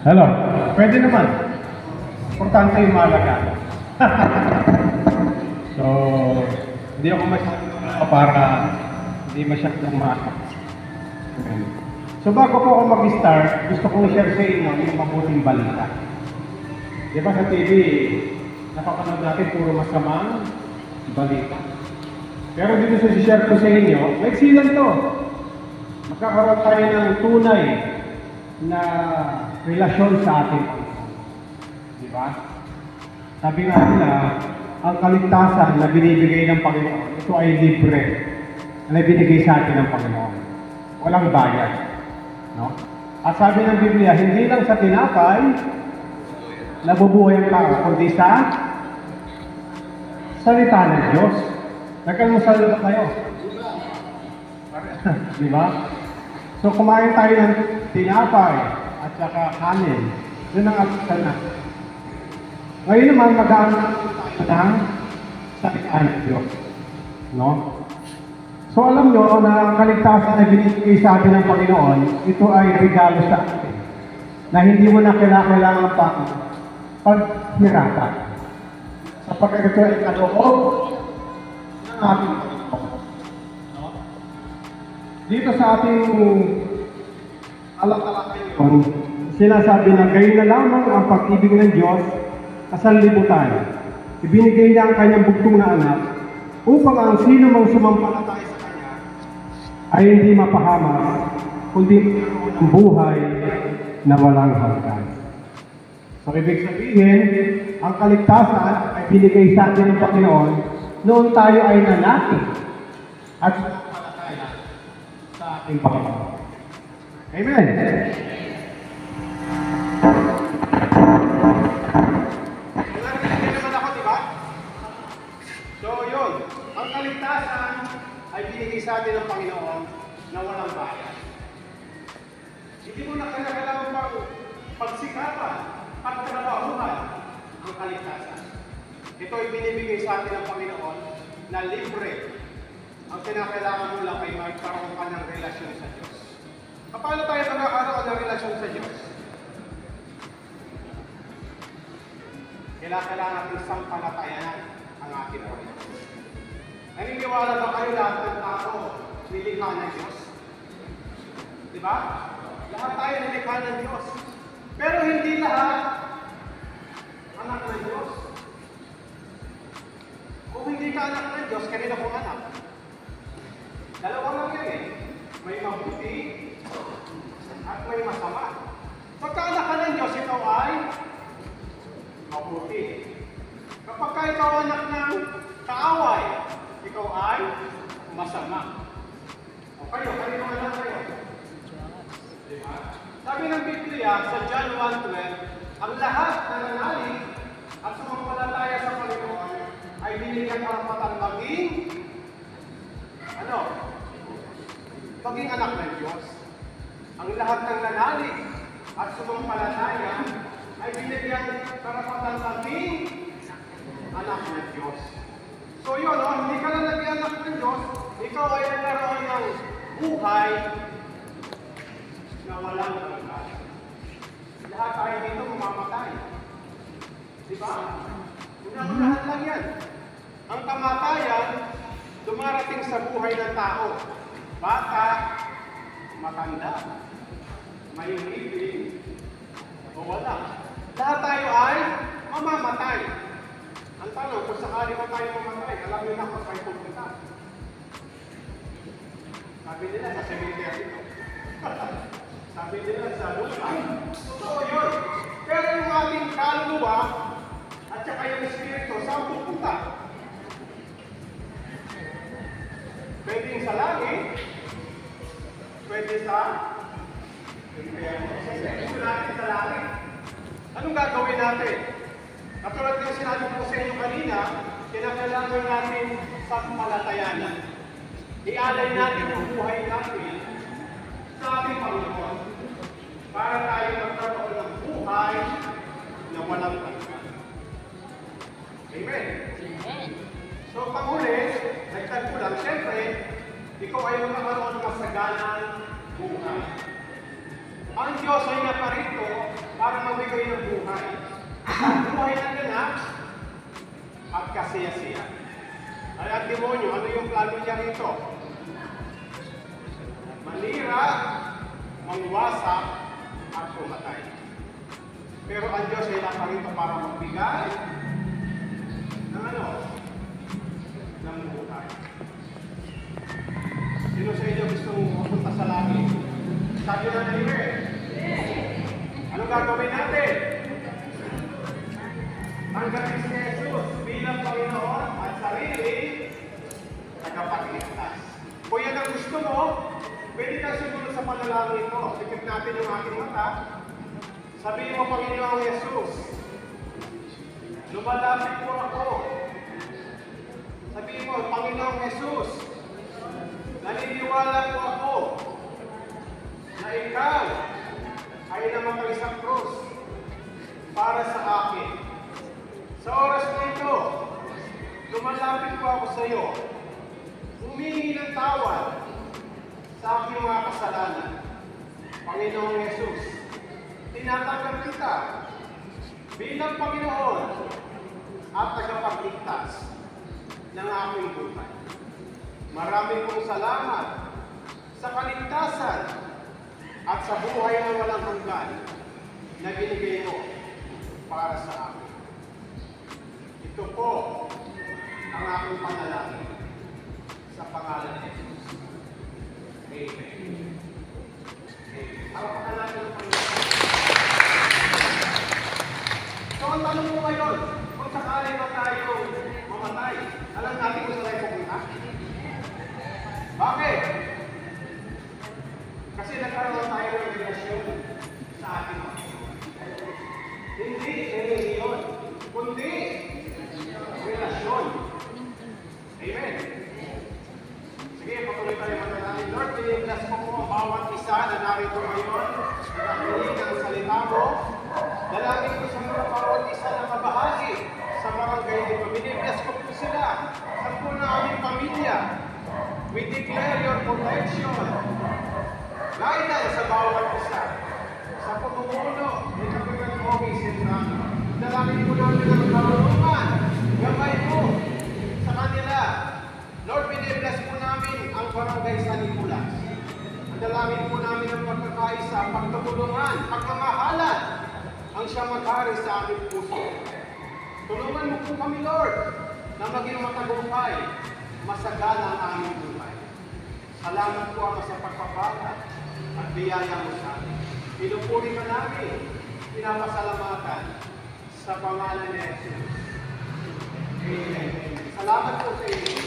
Hello? Pwede naman. Importante yung malaga. So, hindi ako masyadong para hindi masyadong So, bago po ako mag-start, gusto kong i-share sa inyo yung mabuting balita. Di ba sa TV, napapanood natin puro masamang balita. Pero dito sa share ko sa inyo, may silang to. Magkakaroon tayo ng tunay na relasyon sa ating Panginoon. Di ba? Sabi nga nila, ang kaligtasan na binibigay ng Panginoon, ito ay libre na binigay sa atin ng Panginoon. Walang bayad. No? At sabi ng Biblia, hindi lang sa tinapay nabubuhay ang tao, kundi sa salita ng Diyos. Nagkamusal na kayo. Di ba? So kumain tayo ng tinapay at saka kanin. Yun ang alaksan na. Ngayon naman, mag-aanap tayo ng salita ng Diyos. No? So alam nyo na ang kaligtasan na binibigay sa atin ng Panginoon, ito ay regalo sa atin. Na hindi mo na kailangan pa paghirapan. Sapagkat ito ay kaloob ng ating Panginoon. No? Dito sa ating alatalakay yun, sinasabi na gayon na lamang ang pag-ibig ng Diyos sa sanlibutan. Ibinigay niya ang kanyang bugtong na anak upang ang sino mang sumampalataya sa kanya ay hindi mapahamak, kundi ang buhay na walang hanggan. So, ibig sabihin, ang kaligtasan ay binigay sa atin ng Panginoon noon tayo ay nanati at sumampalataya sa ating Panginoon. Amen! Narinig naman ako, di ba? So, yun. Ang kaligtasan ay binigay sa atin ng Panginoon na walang bayad. Hindi mo na kailangan pang pagsikapan, pagtrabahuhan ang kaligtasan. Ito ay binibigay sa atin ng Panginoon na libre. Ang kinakailangan mo lang ay magkaroon ka ng relasyon sa Diyos. Paano tayo magkakaroon ng relasyon sa Diyos? Kailangan natin sampalatayanan ang ating Panginoon. Naniniwala ba kayo lahat ng tao nilikha ng Diyos? Di ba? Lahat tayo nilikha ng Diyos. Pero hindi lahat anak ng Diyos. Kung hindi ka anak ng Diyos, kanina kong anak. Dalawa lang yan eh. May mabuti at may masama. Pagka anak ka ng Diyos, ikaw ay mabuti. Kapag ka ikaw anak ng kaaway, ikaw ay masama. O kayo, kanino anak kayo? Diba? Sabi ng Biblia sa John 1:12, ang lahat na nanalig at sumampalataya sa Panginoon ay binigyan karapatan maging maging anak ng Diyos. Ang lahat ng nanalig at sumampalataya ay binigyan karapatan maging anak ng Diyos. So yun, hindi ka na naging anak ng Diyos, ikaw ay nagkaroon ng buhay na walang hanggan. Lahat tayo dito mamamatay. Diba? Unahan lang yan. Ang kamatayan, dumarating sa buhay ng tao. Bata, matanda, may ibig, o wala. Lahat tayo ay mamamatay. Ang tanong, kung sakali mo tayo mamatay, alam nyo na kung tayo pupunta. Sabi nila sa cemetery ito. Sabi nila sa lupa. So yun. Pero yung ating kaluluwa at saka yung espiritu, saan pupunta? Pwede sa langit, pwede sa gusto natin sa langit. Anong gagawin natin? Katulad ng sinabi ko sa inyo kanina, kinakailangan natin sampalatayanan. Ialay natin ang buhay natin sa ating Panginoon para tayo magkaroon ng buhay na walang hanggan. Amen? Amen. So, panghuli, nagtag ko lang, siyempre, ikaw ay magkakaroon ng masaganang buhay. Ang Diyos ay naparito para mamigay ng buhay. Buhay na ganap at kasaya-saya. Ay, ang demonyo, ano yung plano niya rito? Manira, mangwasak, at pumatay. Pero ang Diyos ay naparito para magbigay ng ano? Ng buhay. Sino sa inyo gustong mapunta sa langit? Sabi na nila anong gagawin natin? Tanggapin si Jesus bilang Panginoon at sarili tagapagligtas. Kung yan ang gusto mo, pwede kang sumunod sa panalangin ko. Sikip natin yung aking mata. Sabihin mo, Panginoong Jesus, lumalapit po ako. Sabihin mo, Panginoong Jesus, naniniwala po ako na ikaw ay namatay sa krus para sa akin. Sa oras na ito, lumalapit po ako sa iyo. Humingi ng tawad sa aking mga kasalanan. Panginoong Jesus, tinatanggap kita bilang Panginoon at tagapagligtas ng aking buhay. Maraming pong salamat sa kaligtasan at sa buhay na walang hanggan na binigay mo para sa akin. Ito po ang aking panalangin sa pangalan ni Jesus. Amen. Harapan natin ang Panginoon. So, ang tanong mo ngayon, kung sakali ba tayo mamatay, alam natin kung saan tayo pupunta? Bakit? Kasi nagkaroon tayo ng relasyon sa ating Panginoon. Hindi religion, kundi relasyon. Amen. Sige, patuloy tayo manalangin. Lord, pinipilas mo po ang bawat isa na narito ngayon, na nakinig ang salita mo. Dalangin ko sa mga bawat isa na kabahagi sa barangay nito. Pinipilas ko po sila sa po na aming pamilya. We declare your protection. Guidance sa bawat isa. Sa pamumuno ni Kapitan Ogie Centrano. Dalangin ko Lord na magkarunungan. Gabay mo sa kanila. Lord, pinipilas po namin ang barangay San Nicolas. Ang dalangin po namin ang pagkakaisa, pagtutulungan, pagmamahalan ang siyang maghari sa aming puso. Tulungan mo po kami, Lord, na maging matagumpay, masagana ang aming buhay. Salamat po ang sa pagpapala at biyaya mo sa amin. Pinupuri ka namin, pinapasalamatan sa pangalan ni Jesus. Amen. Salamat po sa inyo.